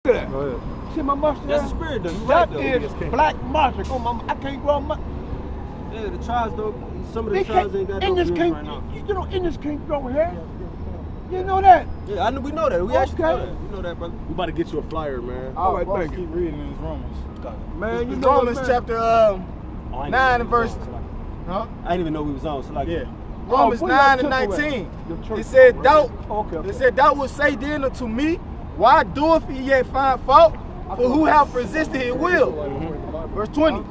at that. Go ahead. See my mustache? That's the spirit, though. That is black mustache. Oh, my, I can't grow my. Yeah, the tribes though. Some of the tribes ain't got no beards right now. You know, Indians can't grow hair. You know that? Yeah, I know. We know that. We actually know that. We know that, brother. We about to get you a flyer, man. All right, thank you. Keep reading in Romans. Man, you know Romans what, chapter 9 and verse. Huh? I didn't even know we was on. So like, yeah. Romans 9 and 19. It said, "Thou wilt say then unto me, why doeth he yet find fault? For who have resisted his will?" Verse 20.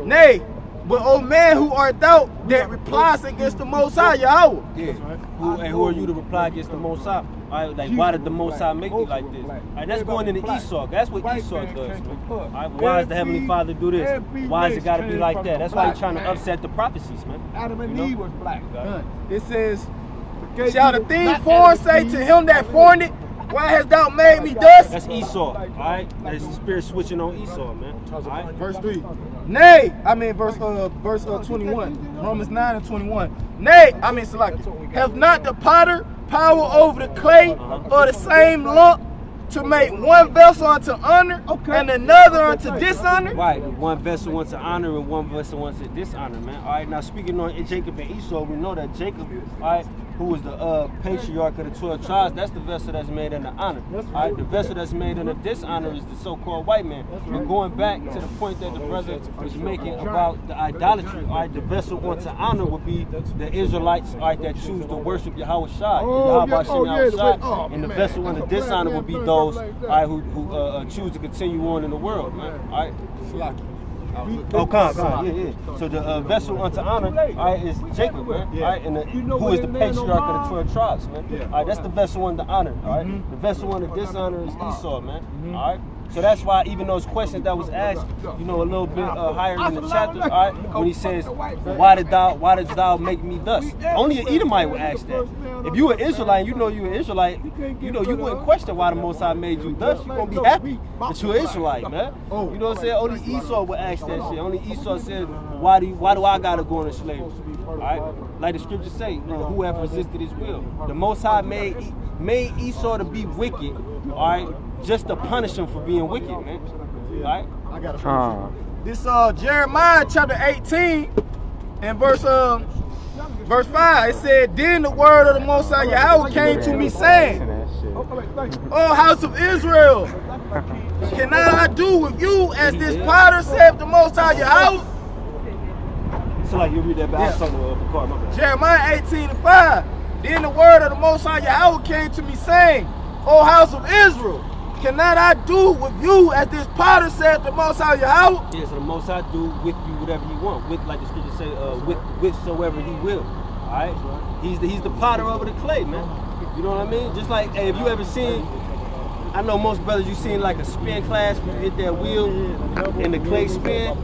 "Nay, but O man, who art thou that replies against the Most High, Yahawah?" Yeah. Who are you to reply against the Most High? All right, like, why did the Most High make me like this? All right, that's going into Esau. That's what Esau does, man. All right, why does the Heavenly Father do this? Why does it got to be like that? That's why he's trying to upset the prophecies, man. Adam and Eve was black. It says, "Shall the thing foreign say to him that formed it, why hast thou made me thus?" That's Esau, all right? That's the spirit switching on Esau, man. All right? Verse 3. Nay, verse 21. Romans 9 and 21. Nay, Salaki, have not the potter power over the clay or the same lump to make one vessel unto honor and another unto dishonor? Right, one vessel unto honor and one vessel unto dishonor, man. All right, now speaking on Jacob and Esau, we know that Jacob, all right, who was the patriarch of the 12 tribes, that's the vessel that's made under honor. All right, the vessel that's made under dishonor is the so-called white man. And going back to the point that the brother was making about the idolatry, all right, the vessel unto honor would be the Israelites, all right, that choose to worship YAHAWAH, and the vessel under dishonor would be those, all right, who choose to continue on in the world, man. All right. Oh, come. Yeah. So the vessel unto honor, all right, is Jacob, man. All right, and who is the patriarch of the 12 tribes, man. All right, that's the vessel unto honor. All right, the vessel unto dishonor is Esau, man. All right. So that's why even those questions that was asked, you know, a little bit higher in the chapter, all right, when he says, why did thou make me thus? Only an Edomite would ask that. If you an Israelite, you know you an Israelite, you know, you wouldn't question why the Most High made you thus. You're going to be happy that you're an Israelite, man. You know what I'm saying? Only Esau would ask that shit. Only Esau said, why do I got to go into slavery? All right? Like the scriptures say, you know, who have resisted his will. The Most High made Esau to be wicked, all right, just to punish him for being wicked, man. All right? I got this Jeremiah chapter 18 and verse 5. It said, "Then the word of the Most High Yahawah came to me, saying, O house of Israel, cannot I do with you as this potter saith the Most High Yahawah?" So like you read that back, Jeremiah 18 and 5. "Then the word of the Most High Yahawah came to me, saying, O house of Israel, cannot I do with you as this potter said the Most High Yahawah?" Yeah, so the Most High do with you whatever he want, with, like the scripture say, whatsoever he will. All right, he's the potter over the clay, man. You know what I mean? Just like, hey, if you ever seen, I know most brothers, you seen like a spin class where you hit that wheel and the clay spin.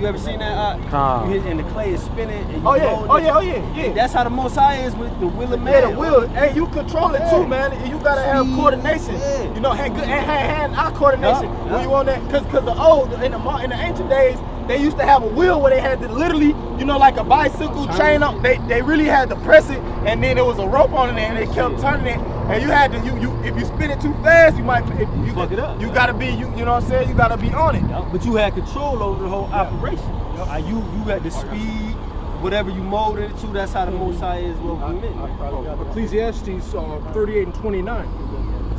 You ever seen that? You hit, and the clay is spinning. And you yeah. That's how the Most High is with the will of man. Yeah, the will. Hey, you control it too, man. And you gotta have coordination. Yeah. You know, hand-eye coordination. When you on that, cause the old in the ancient days, they used to have a wheel where they had to literally, you know, like a bicycle chain up. They really had to press it, and then there was a rope on it, and they kept turning it. And you had to, if you spin it too fast, you might you fuck it up. You gotta be, you know what I'm saying? You gotta be on it. But you had control over the whole operation. You had the speed, whatever you molded it to. That's how the Most High is. What we meant. Ecclesiastes 38 and 29.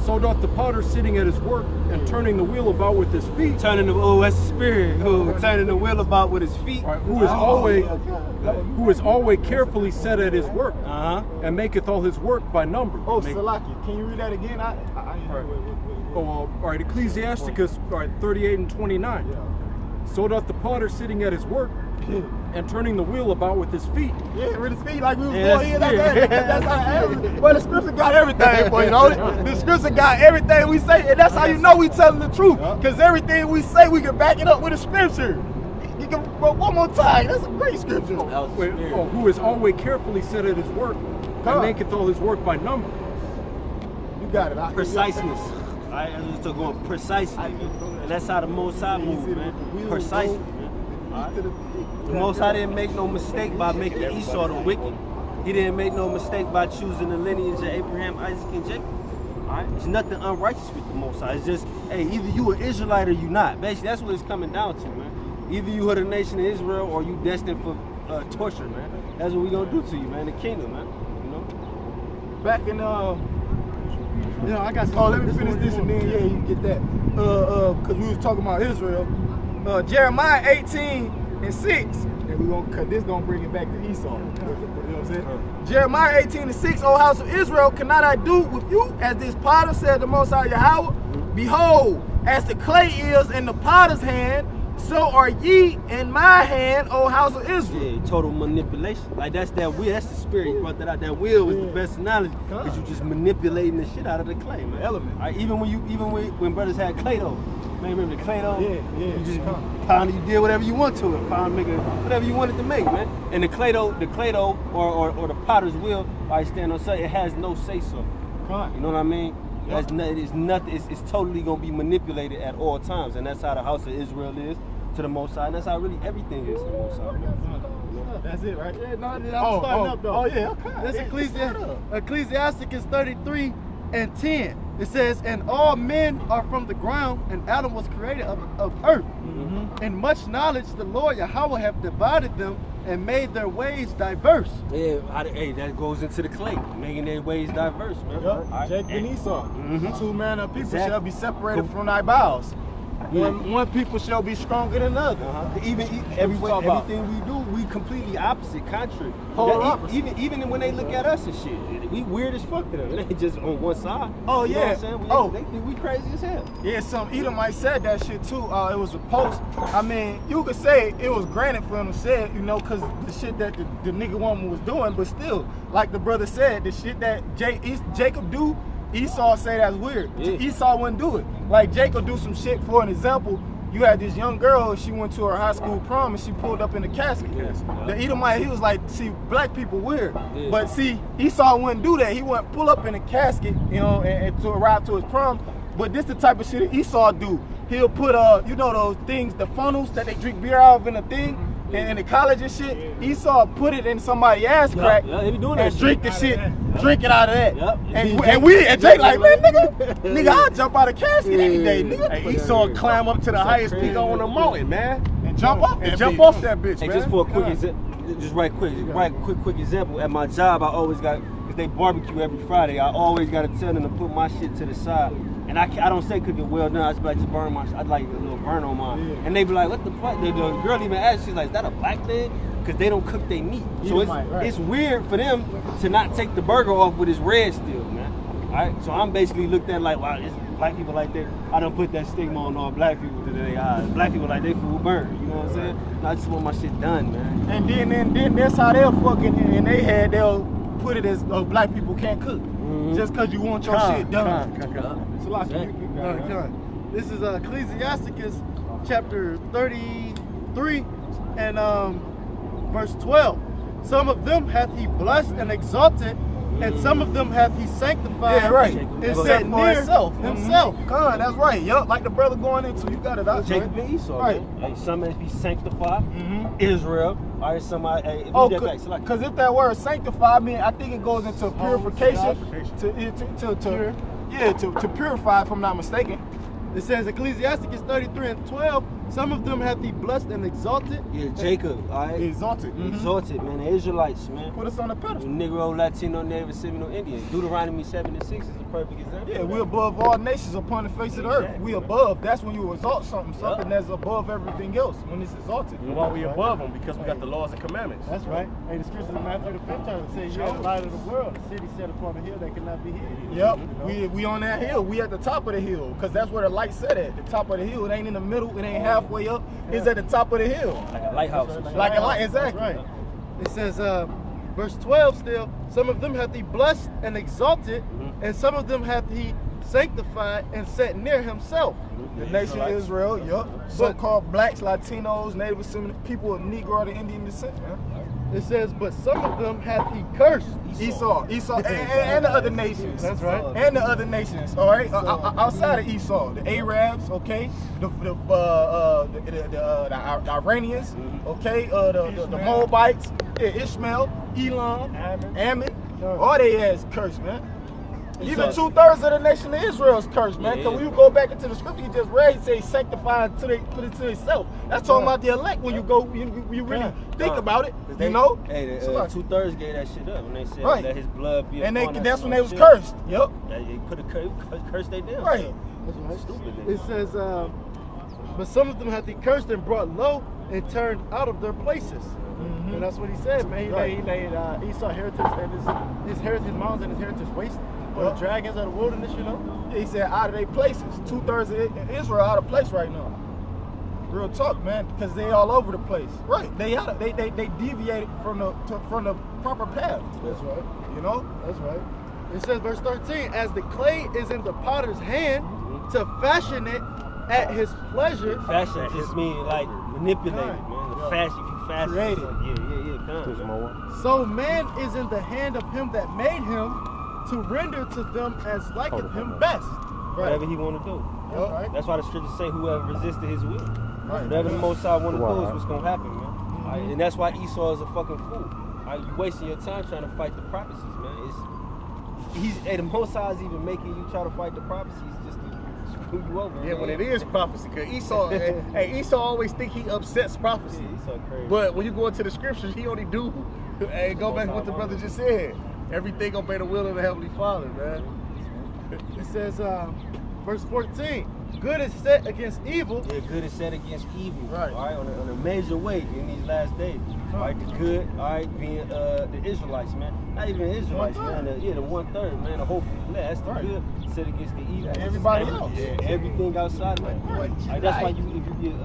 "So doth the potter sitting at his work and turning the wheel about with his feet." That's the spirit. Turning the wheel about with his feet. Who is always carefully set at his work and maketh all his work by number. Salaki, can you read that again? All right, Ecclesiasticus 38 and 29. "So doth the potter sitting at his work and turning the wheel about with his feet." Yeah, with his feet, like we was going here. That's how. Well, the scripture got everything for you, know. The scripture got everything we say, and that's how you know we telling the truth. Because everything we say, we can back it up with a scripture. You can, well, one more time. That's a great scripture. Who is always carefully set at his work and maketh all his work by number. You got it. Preciseness. All right, I'm just talking about precisely. And that's how the Most High moves, man. Precisely, man. All right? The Most High didn't make no mistake by making Esau the wicked. He didn't make no mistake by choosing the lineage of Abraham, Isaac, and Jacob. All Alright? There's nothing unrighteous with the Most High. It's just, hey, either you an Israelite or you not. Basically, that's what it's coming down to, man. Either you are the nation of Israel or you destined for torture, man. That's what we gonna do to you, man. The kingdom, man. You know. Back in I got some. Oh, let me finish this and then yeah, you can get that. Cause we was talking about Israel. Jeremiah 18:6. And we gonna cut this, gonna bring it back to Esau. You know what I'm saying? Jeremiah 18:6, O house of Israel, cannot I do with you as this potter, said the Most High Yahawah? Behold, as the clay is in the potter's hand, so are ye in my hand, O house of Israel. Yeah, total manipulation. Like that's that wheel. That's the spirit. You brought that out. That wheel is the best analogy because you just manipulating the shit out of the clay, man. Element. Right? Even when brothers had clay dough. Man, remember the clay dough? Yeah. You just pounded. You did whatever you want to it. Pound, make it whatever you wanted to make, man. And the clay dough, or the potter's wheel, I stand on say it has no say so. You know what I mean? It's nothing. It's totally gonna be manipulated at all times, and that's how the house of Israel is to the Most High, and that's how really everything is to the Most High. That's it, right? Yeah, no, I'm starting up though. Oh yeah, okay. This Ecclesiasticus 33:10. It says, and all men are from the ground, and Adam was created of earth. And much knowledge the Lord Yahawah have divided them and made their ways diverse. Yeah, hey, that goes into the clay, making their ways diverse, man. Yep. Jacob and Esau. Two manner of people shall be separated from thy bowels. One people shall be stronger than the other. Everything we do, we completely opposite, contrary. Even when they look at us and shit, we weird as fuck to them. It ain't just on one side. Oh you know yeah. What I'm saying? They think we crazy as hell. Yeah, some Edomite said that shit too. It was a post. I mean, you could say it was granted for him to say it, you know, because the shit that the nigga woman was doing, but still, like the brother said, the shit that Jacob do, Esau say that's weird. Yeah. Esau wouldn't do it. Like Jacob do some shit. For an example, you had this young girl, she went to her high school prom and she pulled up in a casket. The Edomite, he was like, see, black people weird. Yeah. But see, Esau wouldn't do that. He wouldn't pull up in a casket, you know, and to arrive to his prom. But this the type of shit that Esau do. He'll put, you know those things, the funnels that they drink beer out of in a thing? And in the college and shit, Esau put it in somebody's ass crack they be doing and that drink the shit, drink it out of that. And Jake Jake like, man, nigga, I'll jump out of casket any day, nigga. Hey, Esau climb up to the highest peak on the mountain, man. And jump off that bitch, hey, man. just for a quick example, quick example. At my job, I always got, because they barbecue every Friday, I always got to tell them to put my shit to the side. And I don't say cook it well done. I just be like, just burn my shit. I'd like a little burn on mine. Yeah. And they be like, what the fuck? The girl even asked, she's like, is that a black thing? Because they don't cook their meat. So it's weird for them to not take the burger off with his red still, man. All right? So I'm basically looked at like, wow, it's black people like that. I don't put that stigma on all black people today. Black people like they food burn. You know what I'm saying? No, I just want my shit done, man. And then that's how they'll fucking in their head, they'll put it as black people can't cook. Just because you want your shit done. This is Ecclesiasticus chapter 33 and verse 12. Some of them hath he blessed and exalted, and some of them hath he sanctified. Yeah, right. And set near himself. God, that's right. Yup, like the brother going into, you got it out. Jacob and Esau. Right. Hey, some hath he sanctified. Israel. All right, somebody. Hey, because if that word sanctify, I mean, I think it goes into purification. To purify, if I'm not mistaken. It says Ecclesiasticus 33:12. Some of them hath he blessed and exalted. Yeah, Jacob, all right? Exalted. Exalted, man. The Israelites, man. Put us on the pedestal. Negro, Latino, Native, Seminole, Indian. Deuteronomy 7:6 is a perfect example. Yeah, we're above all nations upon the face of the earth. We above. That's when you exalt something that's above everything else, when it's exalted. And why we above them? Because we got the laws and commandments. That's right. Hey, the scriptures in Matthew the 5th chapter say you are the light of the world. The city set upon a hill that cannot be hid. Yep. We on that hill. We at the top of the hill. Because that's where the light set at. The top of the hill. It ain't in the middle. It ain't halfway up. It's at the top of the hill. Like a lighthouse. Like a light, exactly. Right. It says, verse 12 still, some of them hath he blessed and exalted, and some of them hath he sanctified and set near himself. The nation of Israel, yup. So-called blacks, Latinos, Native Seminole, people of Negro to Indian descent, man. It says, but some of them hath he cursed. Esau, and the other nations. That's right. And the other nations, all right? Outside of Esau, the Arabs, okay? The Iranians, okay? The Moabites, Ishmael, Elam, Ammon, all they ass cursed, man. Even 2/3 of the nation of Israel is cursed, man. Because when you go back into the scripture, you just read, he says sanctified to himself. That's talking about the elect when you go, you really think about it, you know? Hey, 2/3 gave that shit up when they said that his blood be and upon us that's when and they was shit. cursed. Yep. They put a curse they down. Right. That's right. Stupid. It says, but some of them hath he cursed and brought low and turned out of their places. And that's what he said, man. He laid Esau heritage and his heritage mountains and his heritage waste for the dragons of the wilderness, you know? He said out of their places. 2/3 of Israel out of place right now. Real talk, man, because they all over the place. Right. They deviated from the proper path. That's right. You know? That's right. It says, verse 13, as the clay is in the potter's hand to fashion it at his pleasure. Fashion just means like manipulated, man. The fashion, if you fashion. Created. So man is in the hand of him that made him to render to them as liketh him best. Whatever he want to do. That's right. That's why the scriptures say whoever resisted his will. Right. Whatever the Most High want to do is what's going to happen, man. And that's why Esau is a fucking fool. You wasting your time trying to fight the prophecies, man. The Most High is even making you try to fight the prophecies just to screw you over. Yeah, when it is prophecy, because Esau, Esau always think he upsets prophecy. Yeah, Esau crazy. But when you go into the scriptures, he only do, go back to what the brother just said. Everything obey the will of the Heavenly Father, man. It says, verse 14, good is set against evil. Yeah, good is set against evil. Right. All right, on a major way in these last days. All right, the good, all right, being the Israelites, man. Not even the Israelites, man. The 1/3, man. The hopeful that's the good set against the evil. Everybody else. Yeah, everything outside, man. That's why if you get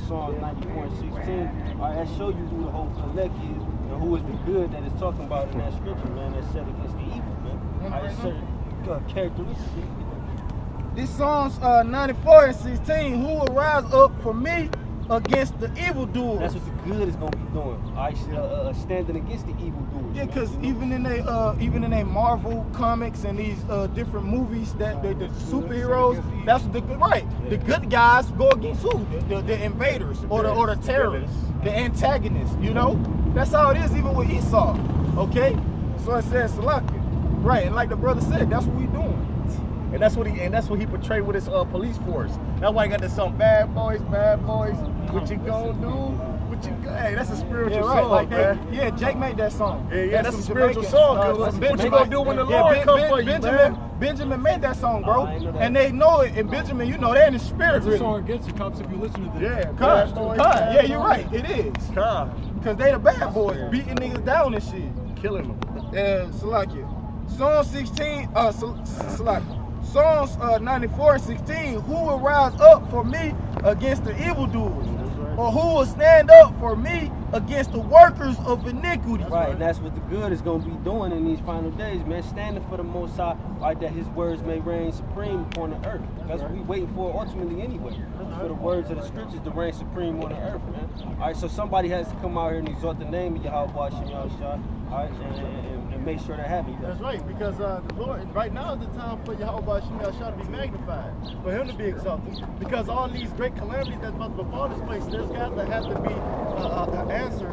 Psalm 94 and 16, all right, that show you who the hopeful elect is and who is the good that is talking about in that scripture, man. That's set against the evil, man. All right, certain characteristics. This Psalms 94 and 16, who will rise up for me against the evildoers? That's what the good is gonna be doing. All right, standing against the evildoers. Yeah, because even in they Marvel comics and these different movies that the superheroes, that's the good, right. The good guys go against who? The invaders or the terrorists, the antagonists. You know, that's how it is even with Esau. Okay, so it says Salakia, right? And like the brother said, that's what we doing. And that's what he portrayed with his police force. That's why he got this song, bad boys, what you gonna do? Hey, that's a spiritual song, like man. Jake made that song. Yeah, that's a spiritual song. What you gonna do when the Lord comes for you, man? Benjamin made that song, bro. And they know it. And Benjamin, you know, they're in the spirit. It's a song against the cops if you listen to this. Yeah, you're right. It is. Because they the bad boys, beating niggas down and shit. Killing them. Salakia. Psalm 16, Salakia. Psalms 94 and 16, who will rise up for me against the evildoers? Or who will stand up for me against the workers of iniquity? Right, and that's what the good is going to be doing in these final days, man. Standing for the Most High, right, that his words may reign supreme upon the earth. That's what we waiting for ultimately anyway. For the words of the scriptures to reign supreme on the earth, man. All right, so somebody has to come out here and exalt the name of YAHAWAH, all right, and make sure that happens. That's right, because the Lord, right now is the time for YAHAWAH to be magnified, for him to be exalted. Because all these great calamities that's about to befall this place, there's got to have to be an answer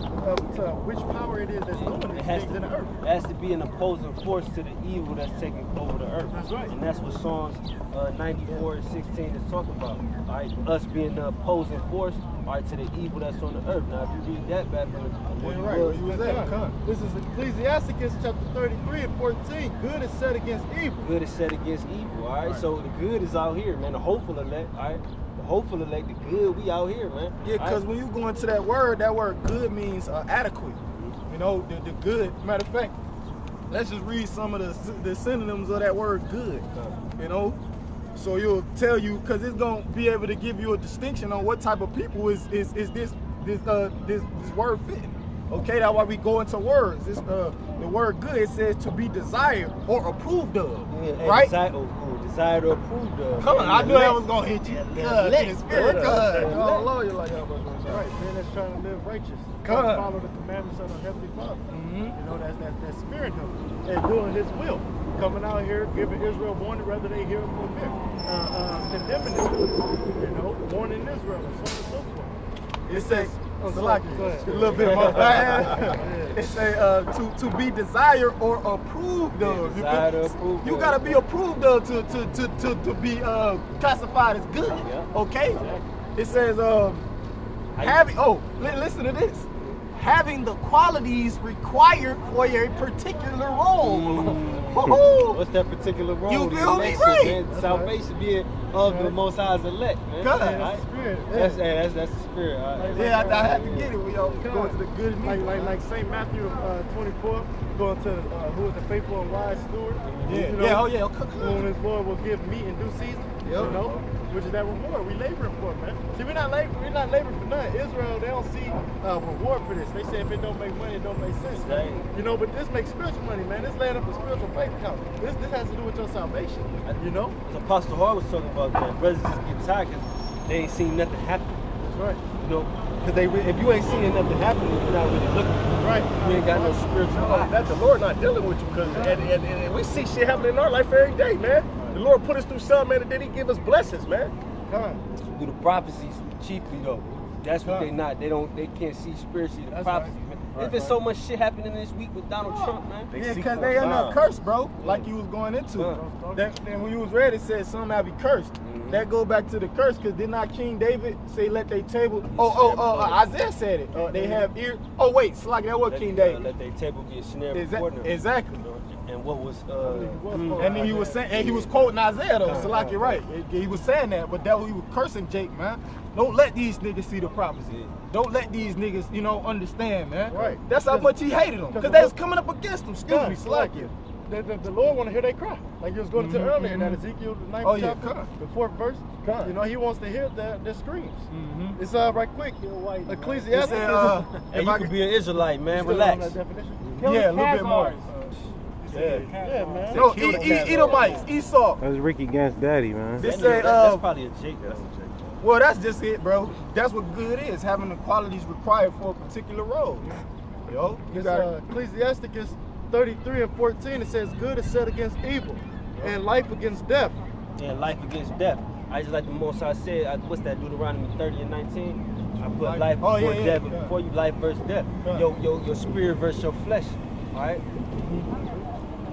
to which power it is that's doing these things in the earth. It has to be an opposing force to the evil that's taking over the earth. That's right. And that's what Psalms 94 and 16 is talking about. All right, us being the opposing force, all right, to the evil that's on the earth. Now, if you read that back from the This is Ecclesiasticus chapter 33 and 14. Good is set against evil. Good is set against evil, all right? So the good is out here, man. The hopeful elect, all right? The hopeful elect, the good, we out here, man. Yeah, because when you go into that word good means adequate. You know, the good. Matter of fact, let's just read some of the synonyms of that word good. You know? So you'll tell you, because it's going to be able to give you a distinction on what type of people is this word fitting. Okay, that's why we go into words. It's the word good, it says to be desired or approved of. Yeah, right? Desired or approved of. Come on, I knew that was going to hit you. God, in the spirit, God. Oh, Lord, you're like, right, man, that's trying to live righteous. Follow the commandments of the Heavenly Father. You know, that's fearing him and doing his will. Coming out here, giving Israel warning, whether they hear him from him. Condemning Israel, you know, warning Israel, and so on and so forth. It says, Oh, So like go ahead. a little bit more. It say to be desired or approved of. Desired or approved You of. gotta be approved of to be classified as good. Yeah. Okay. It says having. Oh, listen to this. Having the qualities required for a particular role. What's that particular role? You The feel me? election, Right. man. Salvation being of the Most High's elect, man. God. Right? Spirit. That's the spirit. All right. Yeah, I had to get it. We all going to the good and evil. Like St. Matthew 24, going to who is the faithful and wise steward. Yeah, You know, yeah, oh yeah. whom his Lord will give meat in due season. Yep. You know, which is that reward we laboring for, man. See, we're not laboring for nothing. Israel, they don't see reward for this. They say if it don't make money, it don't make sense. Right. You know, but this makes spiritual money, man. This laying up a spiritual bank account. This has to do with your salvation. You know? So Apostle Hart was talking about that. Brothers just get tired because they ain't seen nothing happen. That's right. You know, because if you ain't seeing nothing happen, you're not really looking. Right. You ain't got no spiritual eye. That's the Lord not dealing with you, because and we see shit happening in our life every day, man. The Lord put us through something, man, and then He give us blessings, man. Come on. Do the prophecies cheaply though. That's what they not. They can't see spiritually the That's prophecies, right. man. There's been so much shit happening this week with Donald Trump, man. Yeah, because they are not cursed, bro, like you was going into. Then when you was read, it said some have be cursed. That go back to the curse, because did not King David say, let their table... Isaiah said it. They have ears... Oh, wait, Slack, that was King David. Let their table be a snare before them. Exactly. And what was... And then he was saying, and he was quoting Isaiah though, Slack, you're right. He was saying that, but that was, he was cursing Jake, man. Don't let these niggas see the prophecy. Don't let these niggas, understand, man. Right. That's how much he hated them, because they was coming up against him. Excuse me, Slack you. The Lord want to hear they cry. Like you was going to earlier in that Ezekiel, the 9th chapter, the 4th verse. You know, he wants to hear their screams. It's right quick. Ecclesiastes. Hey, you could be an Israelite, man. Relax. Yeah, a little bit more. Yeah, man. No, Edomites, Esau. That's Ricky against Daddy, man. This say, That's probably a Jake. That's a Jake. well, that's just it, bro. That's what good is, having the qualities required for a particular role. Yo, you It's got Ecclesiasticus 33 and 14. It says, good is set against evil, and life against death. And life against death. I just like the Most High said, what's that, Deuteronomy 30 and 19? I put life before death, but before you life versus death. Your spirit versus your flesh. All right?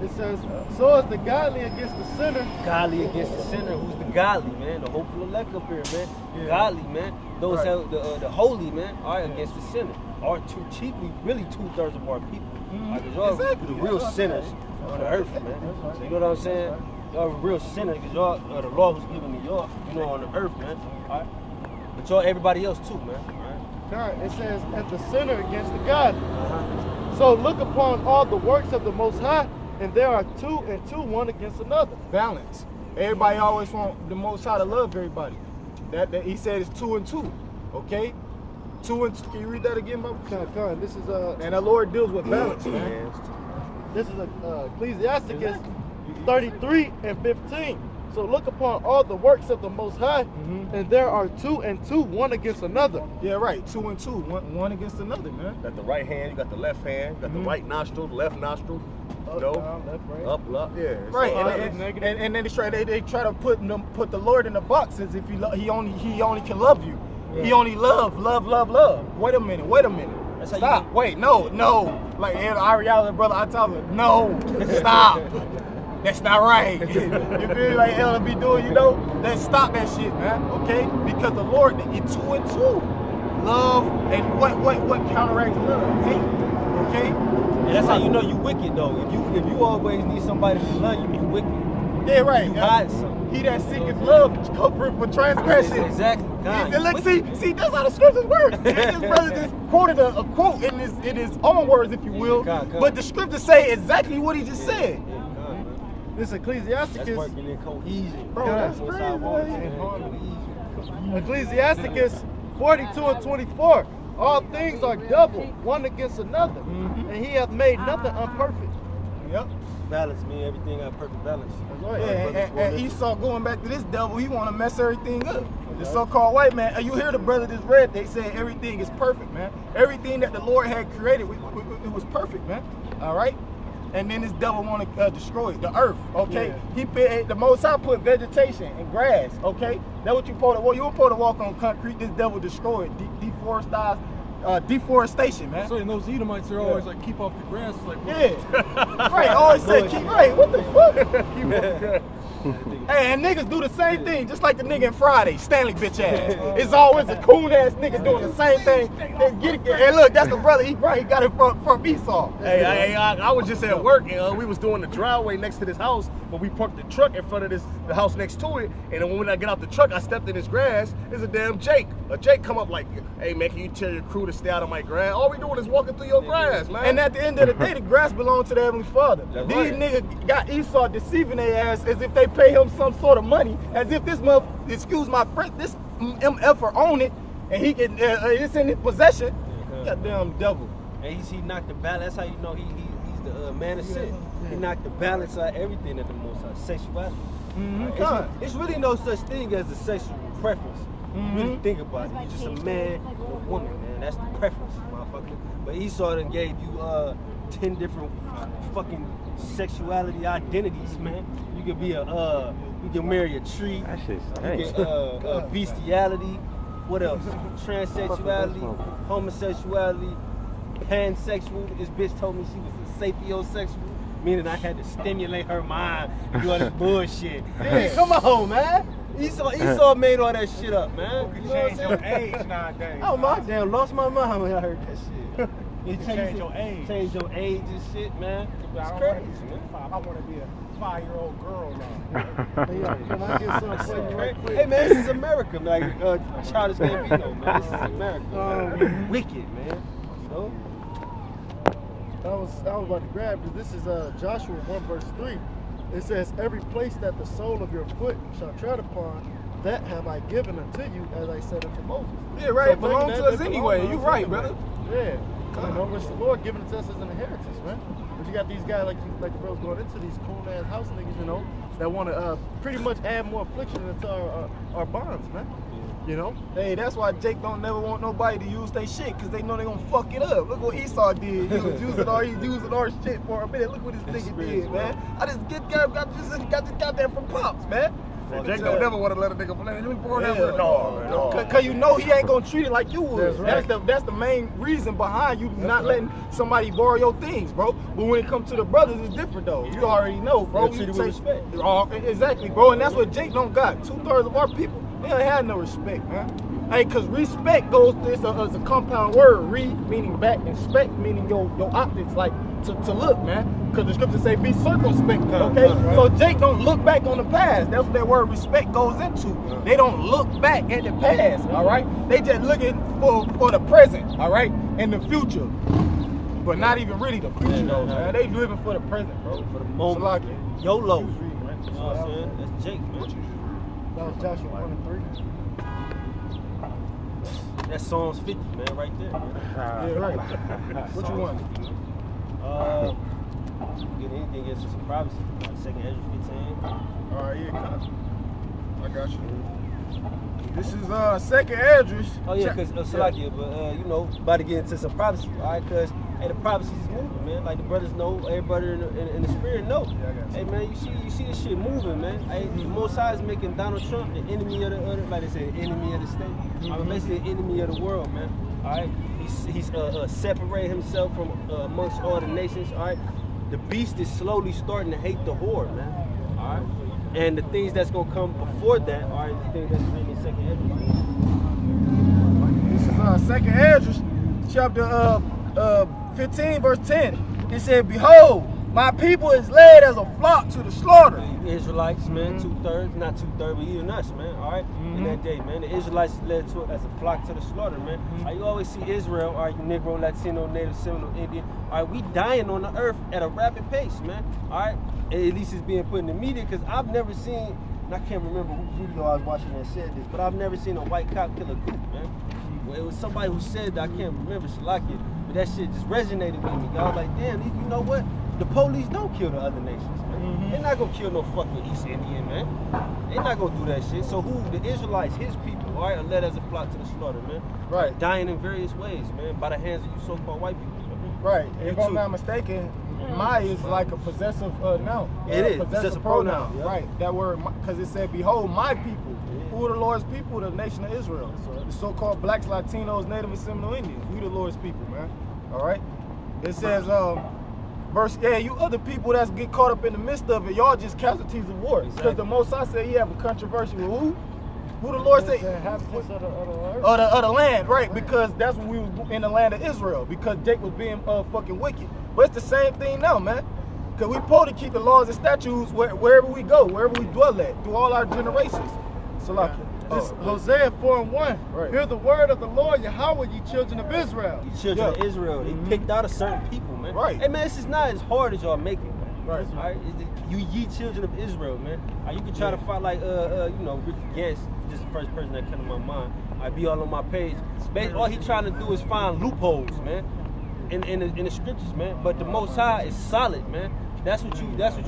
It says, so is the godly against the sinner. Godly against the sinner. Who's the godly, man? The hopeful elect up here, man. Godly, man. Those the holy, man, are against the sinner. Are chiefly, really 2/3 of our people. Y'all the real sinners on the earth, man. So you know what I'm saying? Y'all real sinners, because y'all the law was given to y'all, on the earth, man. All right? But y'all everybody else too, man. All right? It says, and the sinner against the godly. So look upon all the works of the Most High, and there are two and two, one against another. balance. Everybody always want the Most High to love everybody. That he said it's 2 and 2. Okay? 2 and 2. Can you read that again, Bubba? Come. This is And the Lord deals with balance, man. This is Ecclesiasticus 33 and 15. So look upon all the works of the Most High, and there are 2 and 2, one against another. Yeah, right. 2 and 2, one against another, man. You got the right hand, you got the left hand, you got the right nostril, the left nostril. Up, down, left, right. Up, yeah. Right, negative. and then they try to put the Lord in the box as if he only can love you. Yeah. He only love. Wait a minute. Stop. Wait, no. Like Ariella, brother, I tell him, no, stop. That's not right. You feel like Ella be doing, let's stop that shit, man. Okay? Because the Lord, it's 2 and 2. Love and what counteracts love? Hate. Okay? And that's how you know you wicked though. If you always need somebody to love you, you wicked. Yeah, right. You hide something. He that seeketh love covereth for transgression. Exactly. God, Look, see, that's how the scriptures work. This brother just quoted a quote in his own words, if you will. God. But the scriptures say exactly what he just said. This Ecclesiasticus. That's working in cohesion. Bro, that's Most crazy, High wants man. in cohesion. Ecclesiasticus 42 and 24. All things are double, one against another, and he hath made nothing unperfect. Yep. Balance, man. Everything got perfect balance. Yeah, and Esau going back to this devil, he want to mess everything up. The so-called white man, and you hear the brother just read, they say everything is perfect, man. Everything that the Lord had created, it was perfect, man. All right? And then this devil want to destroy the earth, okay? Yeah. The Most High put vegetation and grass, okay? That's what you supposed to walk. You supposed to walk on concrete. This devil destroyed, deforestized deforestation, man. So and those Edomites are always like keep off the grass, like Yeah. Right, always say keep right. What the fuck? Keep off the grass. Hey, and niggas do the same thing, just like the nigga in Friday, Stanley bitch ass. It's always a coon ass nigga doing the same thing. And look, that's the brother, he got it from Esau. Hey, I was just at work and we was doing the driveway next to this house, but we parked the truck in front of the house next to it. And then when I get out the truck, I stepped in his grass. There's a damn Jake. A Jake come up like, hey man, can you tell your crew to stay out of my grass? All we doing is walking through your grass, man. And at the end of the day, the grass belongs to the Heavenly Father. That's These right. niggas got Esau deceiving their ass as if they pay him some sort of money, as if this excuse my French, this MFer own it, and he can, it's in his possession. Goddamn devil. And he knocked the balance. That's how you know he's the man of sin. He knocked the balance out of everything at the most high. Sexuality. It's really no such thing as a sexual preference. You really think about it. You're just a man or a woman, man. That's the preference, motherfucker. But Esau done gave you 10 different fucking sexuality identities, man. You could be you can marry a tree. That shit's You can bestiality. What else? Transsexuality, homosexuality, pansexual. This bitch told me she was a sapiosexual, meaning I had to stimulate her mind and do all this bullshit. Man, come on, man. Esau made all that shit up, man. You change your age nowadays. Oh my damn, lost my mind when I heard that shit. You change your age. Change your age and shit, man. It's crazy, man. I want to be a 5-year-old girl now. Can I get something right quick? Hey man, this is America, like Childish Gambino, man. This is America. Man. Wicked, man. You know? I was about to grab because this is Joshua 1 verse 3. It says, every place that the sole of your foot shall tread upon, that have I given unto you, as I said unto Moses. Yeah, right. So It belongs to us anyway. You right, brother. Yeah. You know, which the Lord given it to us as an inheritance, man. But you got these guys like the brothers going into these cool ass house niggas, you know, that want to pretty much add more affliction into our bonds, man. You know? Hey, that's why Jake don't never want nobody to use their shit, because they know they gonna fuck it up. Look what Esau did. He was using our shit for a minute. Look what this nigga did, man. I just got this goddamn from Pops, man. Jake don't never want to let a nigga play. You born ever? No, man. Cause you know he ain't gonna treat it like you would. That's right. That's the main reason behind you not letting somebody borrow your things, bro. But when it comes to the brothers, it's different though. You already know, bro. Treat it with respect. Exactly, bro. And that's what Jake don't got. 2/3 of our people, they don't have no respect, man. Hey, cause respect goes to it's a compound word. Re meaning back and spec meaning your optics, like to look, man. Cause the scriptures say be circumspect, okay? Right. So Jake don't look back on the past. That's what that word respect goes into. They don't look back at the past, all right? They just looking for the present, all right, and the future. But not even really the future, though, man. They living for the present, bro. For the moment. Like YOLO. You know what I'm saying? That's Jake, man. That was Joshua 1 and 3. That's Psalms 50, man, right there. Man. Yeah, right. What you want? Get anything against some privacy. Second Ezra 15. All right, yeah, I got you. This is second address. Oh yeah, cause Salakia, but you know, about to get into some privacy, all right? Cause hey, the privacy is moving, man. Like the brothers know, everybody in the spirit know. Hey man, you see this shit moving, man. Hey, Most High is making Donald Trump the enemy of the like they say, the enemy of the state. I'm basically the enemy of the world, man. All right, he's separated himself from amongst all the nations. All right, the beast is slowly starting to hate the horde, man. All right. And the things that's gonna come before that are the things that's written in second Ezra. This is second address, chapter 15, verse 10. It said, "Behold, my people is led as a flock to the slaughter." The Israelites, man, 2/3, not 2/3, but even us, man. All right, in that day, man, the Israelites is led as a flock to the slaughter, man. You always see Israel, all right, you Negro, Latino, Native, Seminole, Indian. All right, we dying on the earth at a rapid pace, man. All right. At least it's being put in the media, because I've never seen, and I can't remember whose video I was watching that said this, but I've never seen a white cop kill a goop, man. Well, it was somebody who said that, I can't remember, Salakia, but that shit just resonated with me. I was like, damn, you know what? The police don't kill the other nations, man. They're not gonna kill no fucking East Indian, man. They're not gonna do that shit. So who? The Israelites, his people, all right, are led as a flock to the slaughter, man. Right. Dying in various ways, man, by the hands of you so-called white people. Right. If I'm not mistaken, My is like a possessive noun. It is, possessive possessive pronoun. pronoun, yeah. Right. That word, because it said, "Behold, my people." Who are the Lord's people? The nation of Israel. The so-called blacks, Latinos, Native and Seminole Indians. We the Lord's people, man. All right. It says, verse, yeah, you other people that's get caught up in the midst of it, y'all just casualties of war. Because the Most High said he have a controversy with who? Who the Lord say? Inhabitants of the Of the land, right? Because that's when we was in the land of Israel. Because Jake was being fucking wicked. But it's the same thing now, man. Because we supposed to keep the laws and statutes wherever we go, wherever we dwell at, through all our generations. This Hosea 4:1. Right. Hear the word of the Lord Yahawah, ye children of Israel. You children of Israel. They picked out a certain people, man. Right. Hey, man, this is not as hard as y'all make it, man. Right. All right. You ye children of Israel, man. You can try to fight like, you know, Ricky Gants, just the first person that came to my mind. I be all on my page. All he trying to do is find loopholes, man, in the scriptures, man. But the Most High is solid, man. That's what you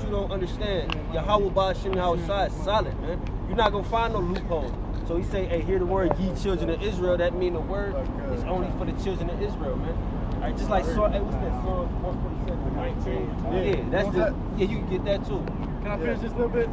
don't understand. Yahawah Ba'ashim Yahawashi is solid, man. You're not gonna find no loopholes. So he say, hey, hear the word, ye children of Israel. That mean the word is only for the children of Israel, man. All right, just like hey, what's that? Psalms 147, 19. Yeah, that's the. Yeah, you can get that too. Can I finish this a little bit?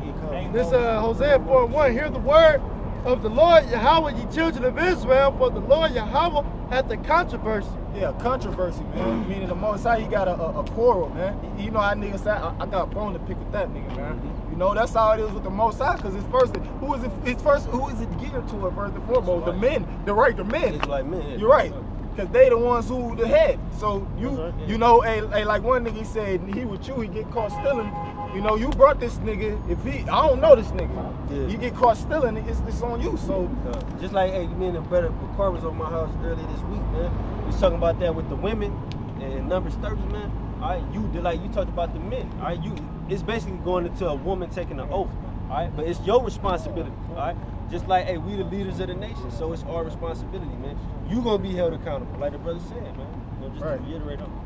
This Hosea 4:1. Hear the word of the Lord Yahawah, ye children of Israel, for the Lord Yahawah hath a controversy. Yeah, controversy, man. Meaning the Most High, he got a quarrel, man. You know how niggas say, I got a bone to pick with that nigga, man. You know, that's how it is with the Most High, because who is it geared to, first and foremost? The men, the men. It's like men. Yeah. You're right. Because they the ones who the head. So you know, hey, like one nigga, he said, he with you, he get caught stealing. You know, you brought this nigga. I don't know this nigga. Yeah. You get caught stealing, it's on you. So just like, hey, me and the brother Bakar was on my house earlier this week, man. We was talking about that with the women and Numbers 30, man. All right, you talked about the men. All right, it's basically going into a woman taking an oath. All right, but it's your responsibility. All right, just like, hey, we the leaders of the nation, so it's our responsibility, man. You gonna be held accountable, like the brother said, man. You know, just to reiterate on.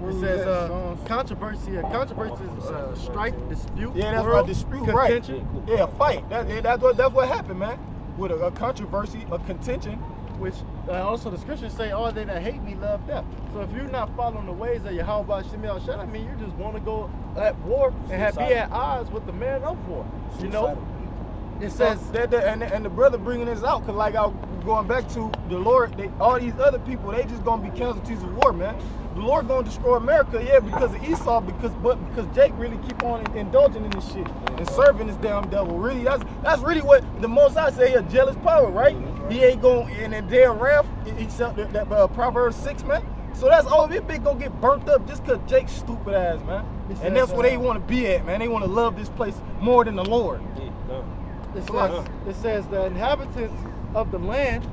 It says controversy. Controversy is strife, dispute. Yeah, that's what dispute, contention. Right? Yeah, fight. That's what happened, man. With a controversy, a contention. Which also the scriptures say, all they that hate me love death. So if you're not following the ways of Yahawah Ba'ashim Yahawashi, I mean, you just want to go at war and be at odds with the man of war. You know? It says and the brother bringing this out, because like I'm going back to the Lord, all these other people, they just gonna be casualties of war, man. The Lord gonna destroy America, yeah, because of Esau, because Jake really keep on indulging in this shit and serving this damn devil. Really, that's really what the Most High say. He a jealous power, right? He ain't going in a damn wrath. He said that Proverbs 6, man. So that's all. This bitch gonna get burnt up just because Jake's stupid ass, man. And that's where they want to be at, man. They want to love this place more than the Lord. It says the inhabitants of the land.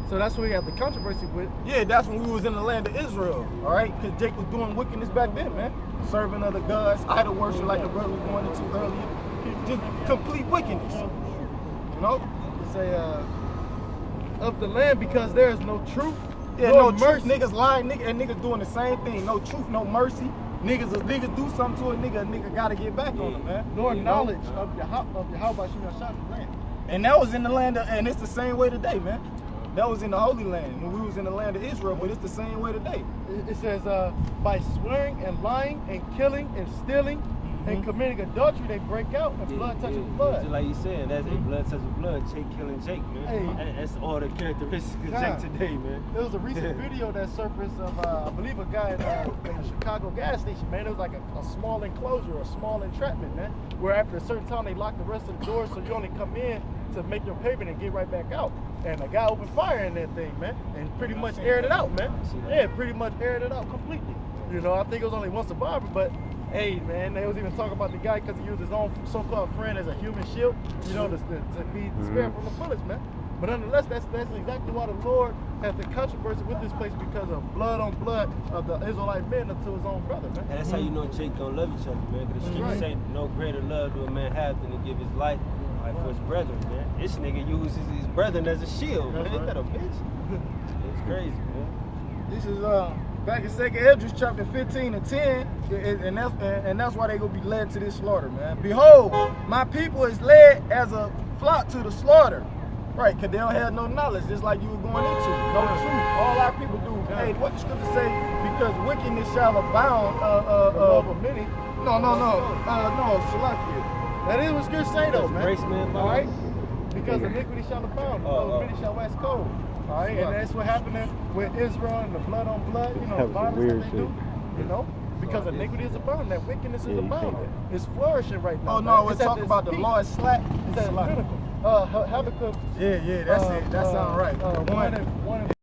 So that's what we have the controversy with. Yeah, that's when we was in the land of Israel, all right? Because Jake was doing wickedness back then, man. Serving other gods, idol worship like the brother was going into earlier. Just complete wickedness, you know? It say of the land because there is no truth, no mercy. Niggas lying, and niggas doing the same thing. No truth, no mercy. Niggas do something to a nigga gotta get back on them, man. Nor knowledge of Yahawah Ba'ashim Yahawashi land. And that was in the land of, and it's the same way today, man. That was in the Holy Land when we was in the land of Israel, but it's the same way today. It says by swearing and lying and killing and stealing and committing adultery, they break out and blood touches blood. Just like you said, that's a blood touches blood, Jake killing Jake, man. Hey. That's all the characteristics of Jake today, man. There was a recent video that surfaced of, I believe, a guy in a Chicago gas station, man. It was like a small enclosure, a small entrapment, man, where after a certain time they lock the rest of the doors so you only come in to make your payment and get right back out. And a guy opened fire in that thing, man, and pretty much aired it out, man. Yeah, pretty much aired it out completely. You know, I think it was only one survivor, but hey, man, they was even talking about the guy because he used his own so-called friend as a human shield, you know, to be spared from the bullets, man. But nonetheless, that's exactly why the Lord has the controversy with this place, because of blood on blood of the Israelite men to his own brother, man. And that's how you know Jake don't love each other, man. Because the scripture say no greater love do a man have than to give his life for his brethren, man. This nigga uses his brethren as a shield, man. Ain't that a bitch? It's crazy, man. This is back in 2nd Esdras chapter 15 and 10, and that's why they gonna be led to this slaughter, man. Behold, my people is led as a flock to the slaughter. Right, because they don't have no knowledge, just like you were going into. No truth. All our people do. Hey, what the scripture say? Because wickedness shall abound. Many. No, Shalakia. That is what scripture say though, man. Grace, man. All right? Because iniquity shall abound, many shall wax cold. All right, and that's what happened with Israel and the blood on blood, you know, That was violence weird that they do, you know, because iniquity is abounding, that wickedness is abounding. It's flourishing right now. Oh no, we're It's at talking its about the peak. Lord slack. It's at its pinnacle. Habakkuk. Yeah, that's it. That sounds right. One and